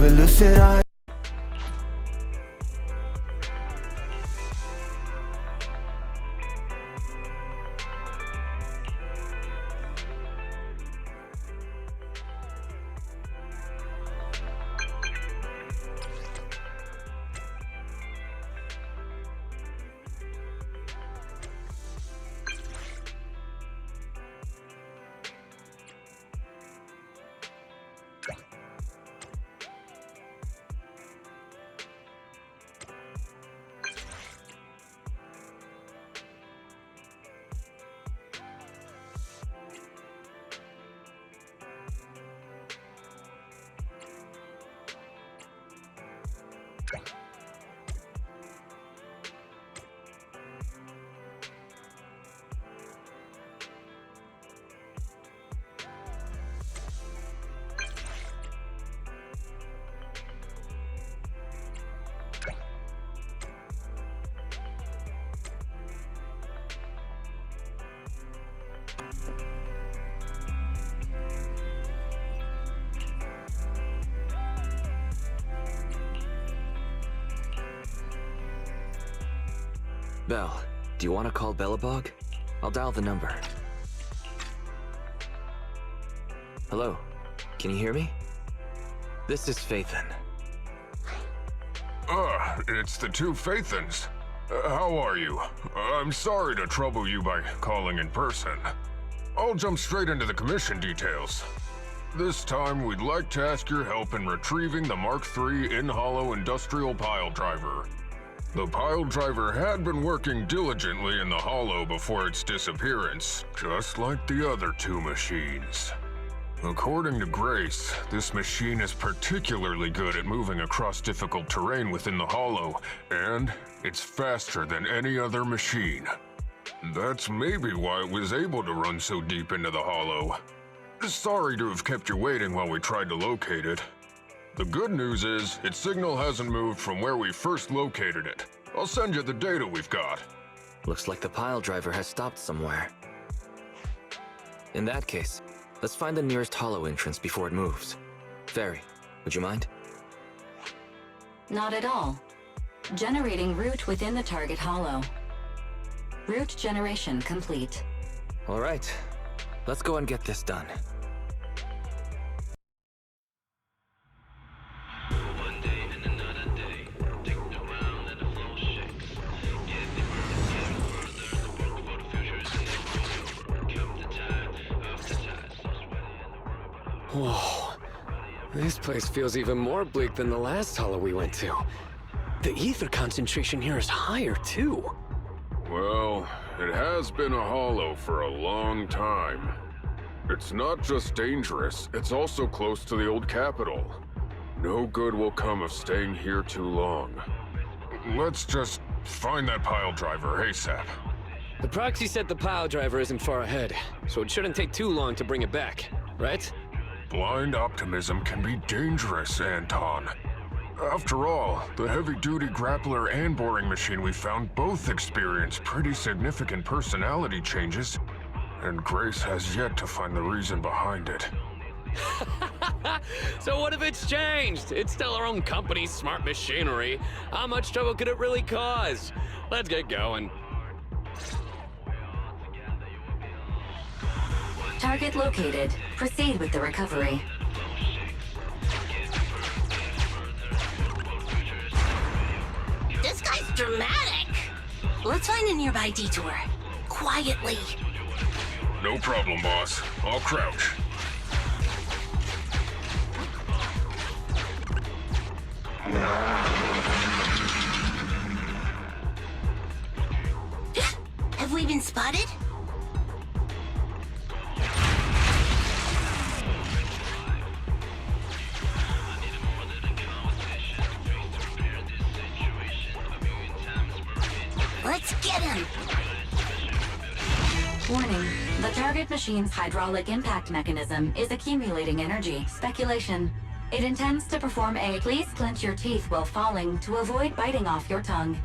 with lucid eyes. Bell, do you want to call Belobog? I'll dial the number. Hello, can you hear me? This is Phaethon. It's the two Phaethons. How are you? I'm sorry to trouble you by calling in person. I'll jump straight into the commission details. This time, we'd like to ask your help in retrieving the Mark III in-hollow industrial pile driver. The pile driver had been working diligently in the hollow before its disappearance, just like the other two machines. According to Grace, this machine is particularly good at moving across difficult terrain within the hollow, and it's faster than any other machine. That's maybe why it was able to run so deep into the hollow. Sorry to have kept you waiting while we tried to locate it. The good news is, its signal hasn't moved from where we first located it. I'll send you the data we've got. Looks like the pile driver has stopped somewhere. In that case, let's find the nearest hollow entrance before it moves. Fairy, would you mind? Not at all. Generating route within the target hollow. Route generation complete. All right, let's go and get this done. Whoa. This place feels even more bleak than the last hollow we went to. The ether concentration here is higher, too. Well, it has been a hollow for a long time. It's not just dangerous, it's also close to the old capital. No good will come of staying here too long. Let's just find that pile driver ASAP. The proxy said the pile driver isn't far ahead, so it shouldn't take too long to bring it back, right? Blind optimism can be dangerous, Anton. After all, the heavy-duty grappler and boring machine we found both experienced pretty significant personality changes, and Grace has yet to find the reason behind it. So what if it's changed? It's still our own company's smart machinery. How much trouble could it really cause? Let's get going. Target located. Proceed with the recovery. This guy's dramatic. Let's find a nearby detour. Quietly. No problem, boss. I'll crouch. Have we been spotted? Let's get him! Warning. The target machine's hydraulic impact mechanism is accumulating energy. Speculation. It intends to perform a please clench your teeth while falling to avoid biting off your tongue.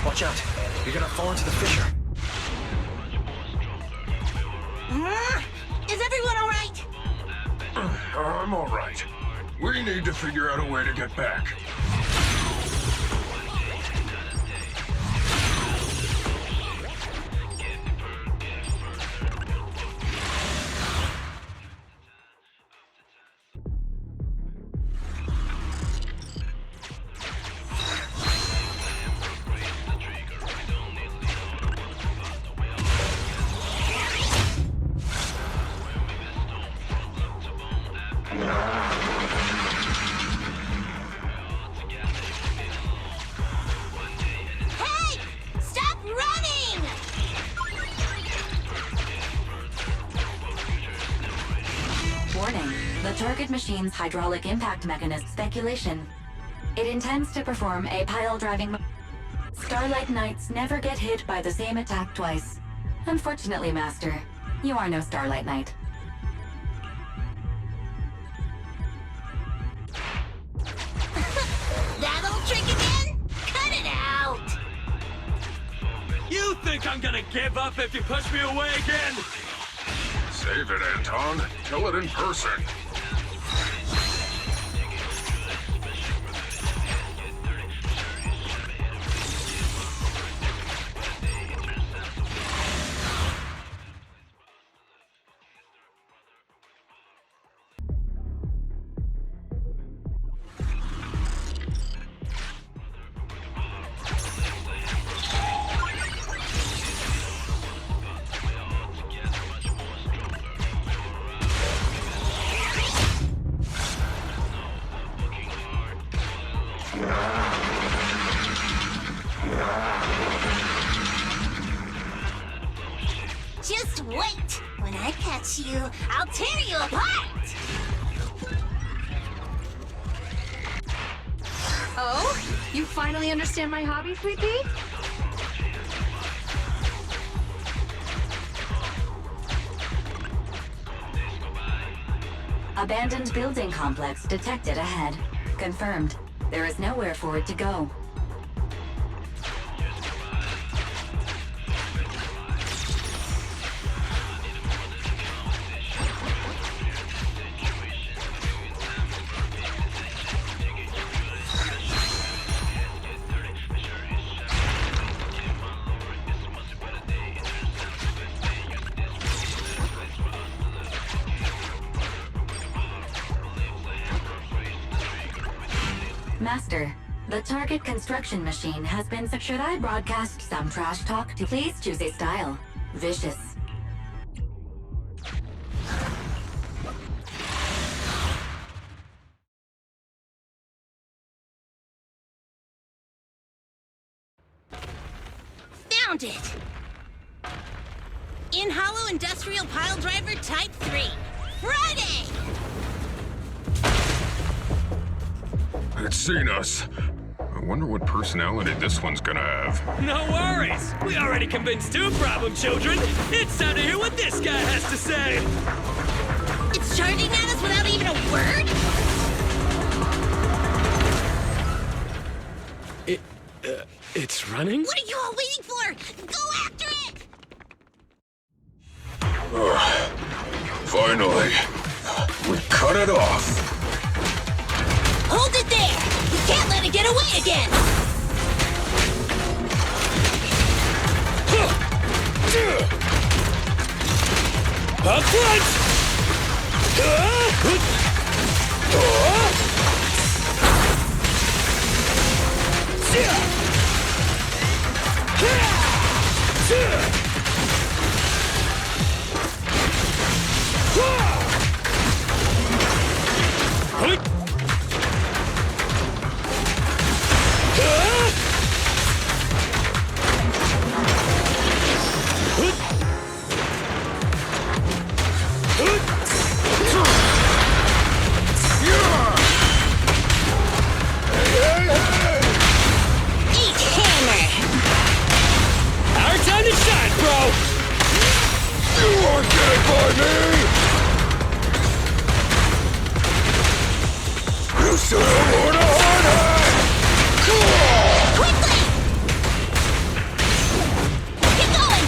Watch out! You're gonna fall into the fissure. Is everyone alright? I'm alright. We need to figure out a way to get back. Hey! Stop running! Warning. The target machine's hydraulic impact mechanism speculation. It intends to perform a pile-driving... Starlight Knights never get hit by the same attack twice. Unfortunately, Master, you are no Starlight Knight. That old trick again? Cut it out! You think I'm gonna give up if you push me away again? Save it, Anton. Tell it in person. Just wait! When I catch you, I'll tear you apart! Oh? You finally understand my hobby, Sweet Pea? Abandoned building complex detected ahead. Confirmed. There is nowhere for it to go. Master, the target construction machine has been... Should I broadcast some trash talk to... Please choose a style. Vicious. Found it! In Hollow Industrial Pile Driver Type 3. Friday! It's seen us. I wonder what personality this one's gonna have. No worries! We already convinced two problem children! It's time to hear what this guy has to say! It's charging at us without even a word? It's running? What are you all waiting for? Go after it! Finally. We cut it off. Hold it there! We can't let it get away again! Up front! Eat hammer! Our time to shine, bro! You are dead by me! You should have worn a hard hat! Quickly! Keep going!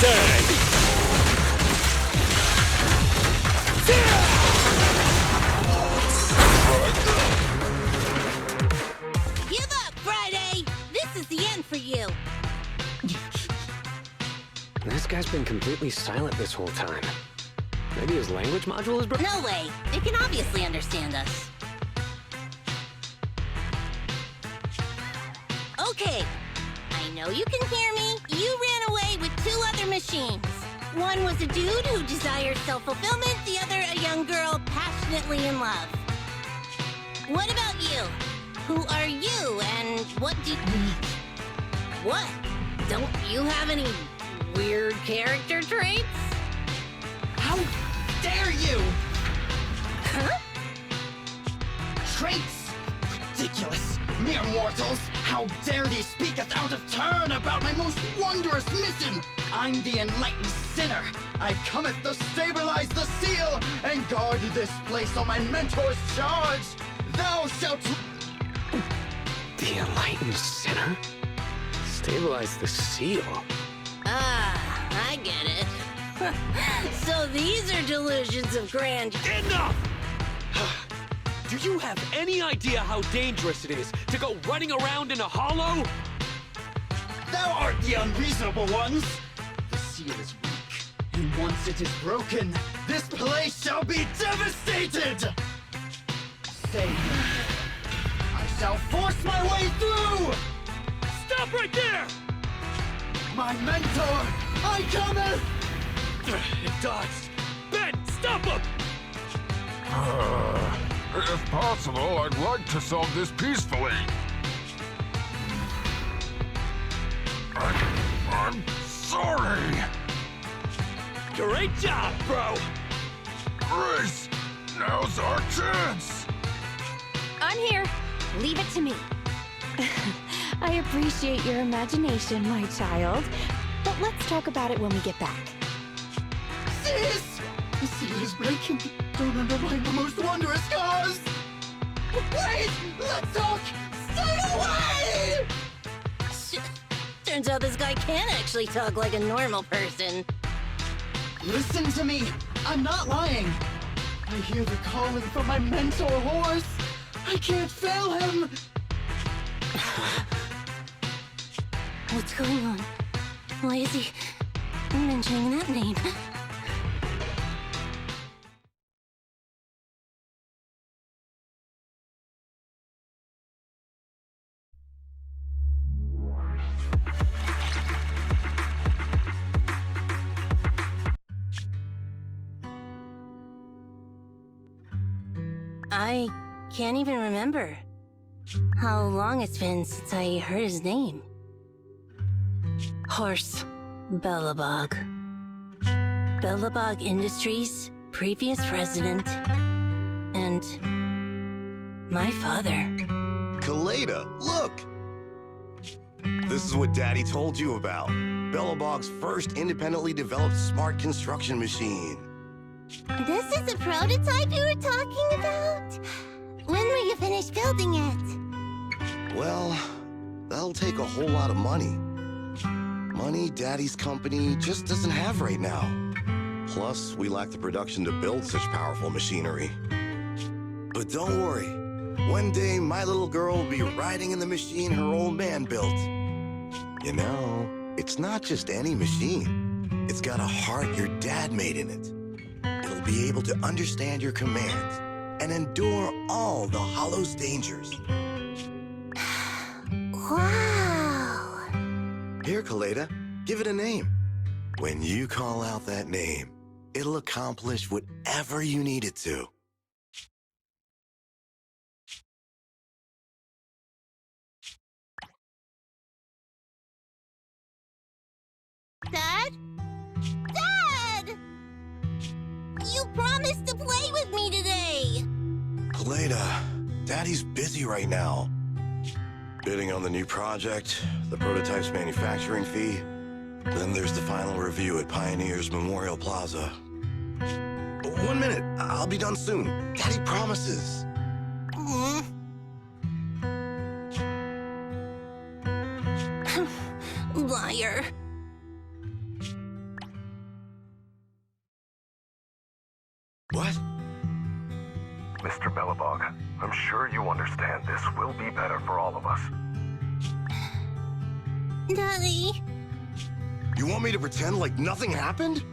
turn! Give up, Friday! This is the end for you. This guy's been completely silent this whole time. Maybe his language module is broken? No way. It can obviously understand us. Okay. I know you can hear me. You ran away with 2 other machines. One was a dude who desired self-fulfillment, the other a young girl passionately in love. What about you? Who are you, and what do you... What? Don't you have any weird character traits? How dare you! Huh? Traits! Ridiculous! Mere mortals! How dare thee speaketh out of turn about my most wondrous mission! I'm the enlightened sinner! I cometh to stabilize the seal and guard this place on my mentor's charge! Thou shalt... The enlightened sinner? Stabilize the seal. Ah, I get it. So these are delusions of grandeur. Enough! Do you have any idea how dangerous it is to go running around in a hollow? Thou art the unreasonable ones! The seal is weak, and once it is broken, this place shall be devastated! Say no. I shall force my way through! Stop right there! My mentor, I cometh! It dodged. Ben, stop him! If possible, I'd like to solve this peacefully. I'm sorry. Great job, bro! Grace, now's our chance. I'm here. Leave it to me. I appreciate your imagination, my child. But let's talk about it when we get back. Sis! The seal is breaking. Don't undermine the most wondrous cause! Wait! Let's talk! Stay away! Turns out this guy can actually talk like a normal person. Listen to me! I'm not lying! I hear the calling from my mentor horse! I can't fail him! What's going on? Why is he mentioning that name? I can't even remember how long it's been since I heard his name. Horse Belobog. Belobog Industries, previous president, and my father. Kaleda, look! This is what Daddy told you about. Belobog's first independently developed smart construction machine. This is the prototype you were talking about? When will you finish building it? Well, that'll take a whole lot of money. Money Daddy's company just doesn't have right now. Plus, we lack the production to build such powerful machinery. But don't worry. One day, my little girl will be riding in the machine her old man built. You know, it's not just any machine. It's got a heart your dad made in it. It'll be able to understand your commands and endure all the Hollow's dangers. Wow! Here, Kaleda, give it a name. When you call out that name, it'll accomplish whatever you need it to. Dad? Dad! You promised to play with me today! Kaleda, Daddy's busy right now. Bidding on the new project, the prototype's manufacturing fee. Then there's the final review at Pioneer's Memorial Plaza. 1 minute, I'll be done soon. Daddy promises. Liar. What? Mr. Belobog, I'm sure you understand this will be better for all of us. Daddy. You want me to pretend like nothing happened?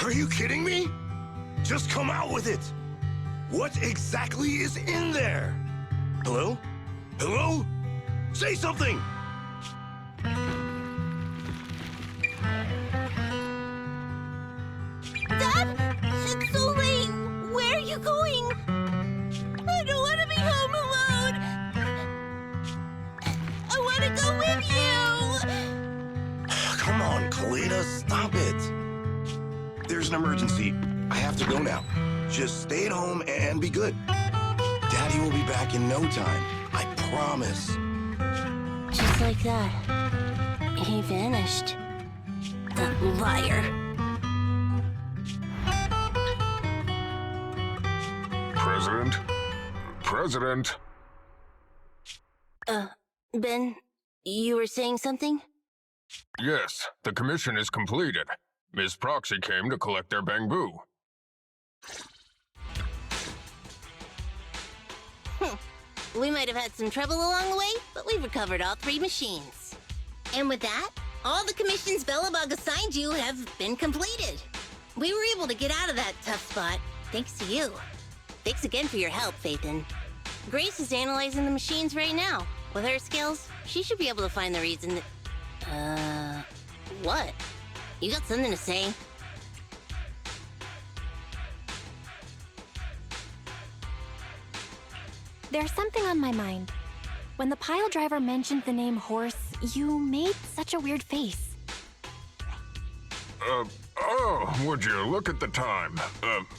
Are you kidding me? Just come out with it! What exactly is in there? Hello? Hello? Say something! Dad, it's so late. Where are you going? I don't want to be home alone. I want to go with you. Come on, Kaleda, stop it. There's an emergency. I have to go now. Just stay at home and be good. Daddy will be back in no time. I promise. Just like that, he vanished. That liar. President? President? Ben, you were saying something? Yes, the commission is completed. Ms. Proxy came to collect their bamboo. We might have had some trouble along the way, but we've recovered all 3 machines. And with that, all the commissions Belobog assigned you have been completed. We were able to get out of that tough spot, thanks to you. Thanks again for your help, Phaethon. Grace is analyzing the machines right now. With her skills, she should be able to find the reason that... what? You got something to say? There's something on my mind. When the pile driver mentioned the name Horse, you made such a weird face. Would you look at the time?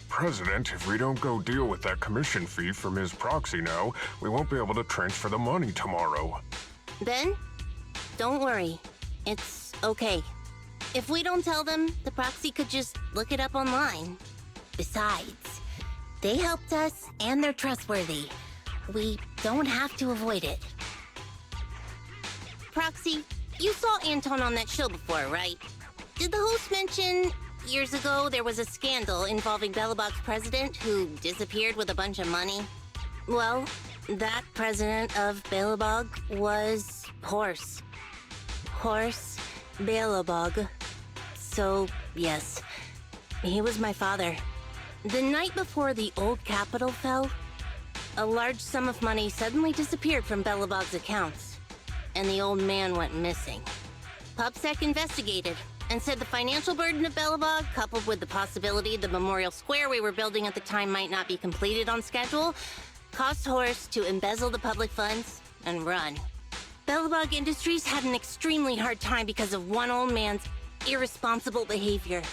President, if we don't go deal with that commission fee for Ms. Proxy now, we won't be able to transfer the money tomorrow. Ben, don't worry. It's okay. If we don't tell them, the proxy could just look it up online. Besides, they helped us and they're trustworthy. We don't have to avoid it. Proxy, you saw Anton on that show before, right? Did the host mention years ago there was a scandal involving Belobog's president who disappeared with a bunch of money? Well, that president of Belobog was Horse. Horse Belobog. So, yes, he was my father. The night before the old capital fell, a large sum of money suddenly disappeared from Belobog's accounts, and the old man went missing. PubSec investigated and said the financial burden of Belobog, coupled with the possibility the memorial square we were building at the time might not be completed on schedule, caused Horse to embezzle the public funds and run. Belobog Industries had an extremely hard time because of one old man's irresponsible behavior.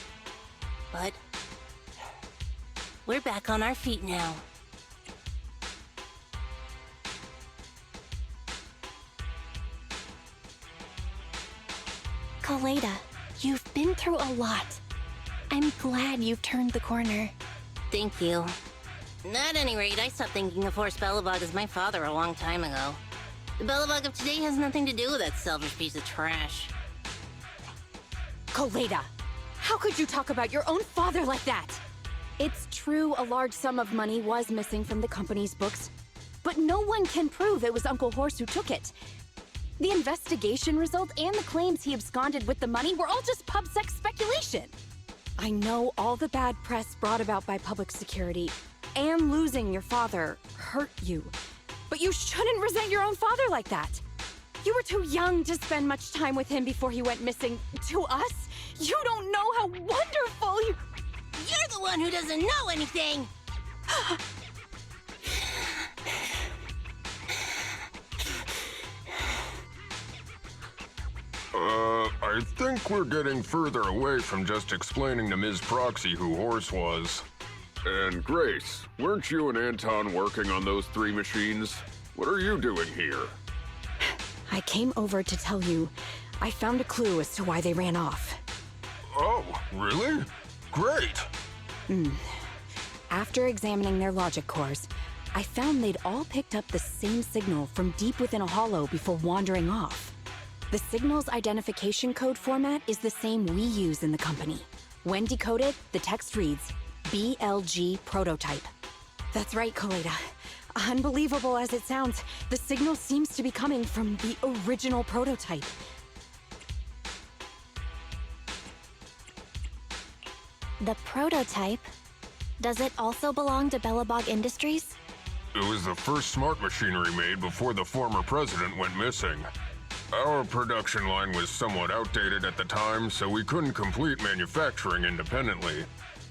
But we're back on our feet now. Kaleda, you've been through a lot. I'm glad you've turned the corner. Thank you. At any rate, I stopped thinking of Horse Belobog as my father a long time ago. The Belobog of today has nothing to do with that selfish piece of trash. Kaleda, how could you talk about your own father like that? It's true a large sum of money was missing from the company's books, but no one can prove it was Uncle Horse who took it. The investigation result and the claims he absconded with the money were all just PubSec speculation. I know all the bad press brought about by public security and losing your father hurt you, but you shouldn't resent your own father like that. You were too young to spend much time with him before he went missing. To us, you don't know how wonderful you... You're the one who doesn't know anything! I think we're getting further away from just explaining to Ms. Proxy who Horse was. And Grace, weren't you and Anton working on those 3 machines? What are you doing here? I came over to tell you I found a clue as to why they ran off. Oh, really? Great! After examining their logic cores, I found they'd all picked up the same signal from deep within a hollow before wandering off. The signal's identification code format is the same we use in the company. When decoded, the text reads, BLG prototype. That's right, Kaleda. Unbelievable as it sounds, the signal seems to be coming from the original prototype. The prototype? Does it also belong to Belobog Industries? It was the first smart machinery made before the former president went missing. Our production line was somewhat outdated at the time, so we couldn't complete manufacturing independently.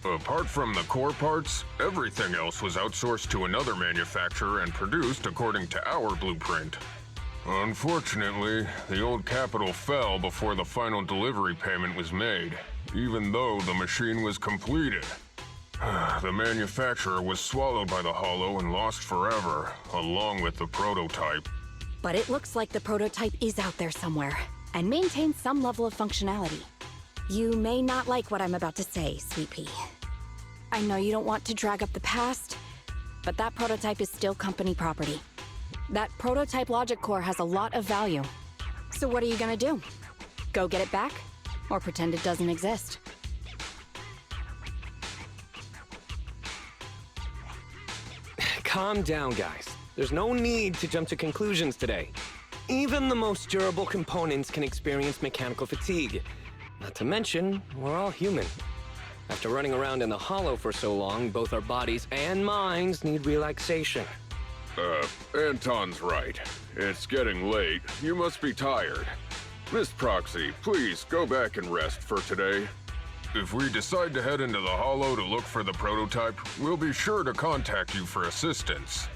Apart from the core parts, everything else was outsourced to another manufacturer and produced according to our blueprint. Unfortunately, the old capital fell before the final delivery payment was made, even though the machine was completed. The manufacturer was swallowed by the Hollow and lost forever, along with the prototype. But it looks like the prototype is out there somewhere, and maintains some level of functionality. You may not like what I'm about to say, Sweet Pea. I know you don't want to drag up the past, but that prototype is still company property. That prototype logic core has a lot of value. So what are you gonna do? Go get it back? Or pretend it doesn't exist? Calm down, guys. There's no need to jump to conclusions today. Even the most durable components can experience mechanical fatigue. Not to mention, we're all human. After running around in the Hollow for so long, both our bodies and minds need relaxation. Anton's right. It's getting late. You must be tired. Miss Proxy, please go back and rest for today. If we decide to head into the Hollow to look for the prototype, we'll be sure to contact you for assistance.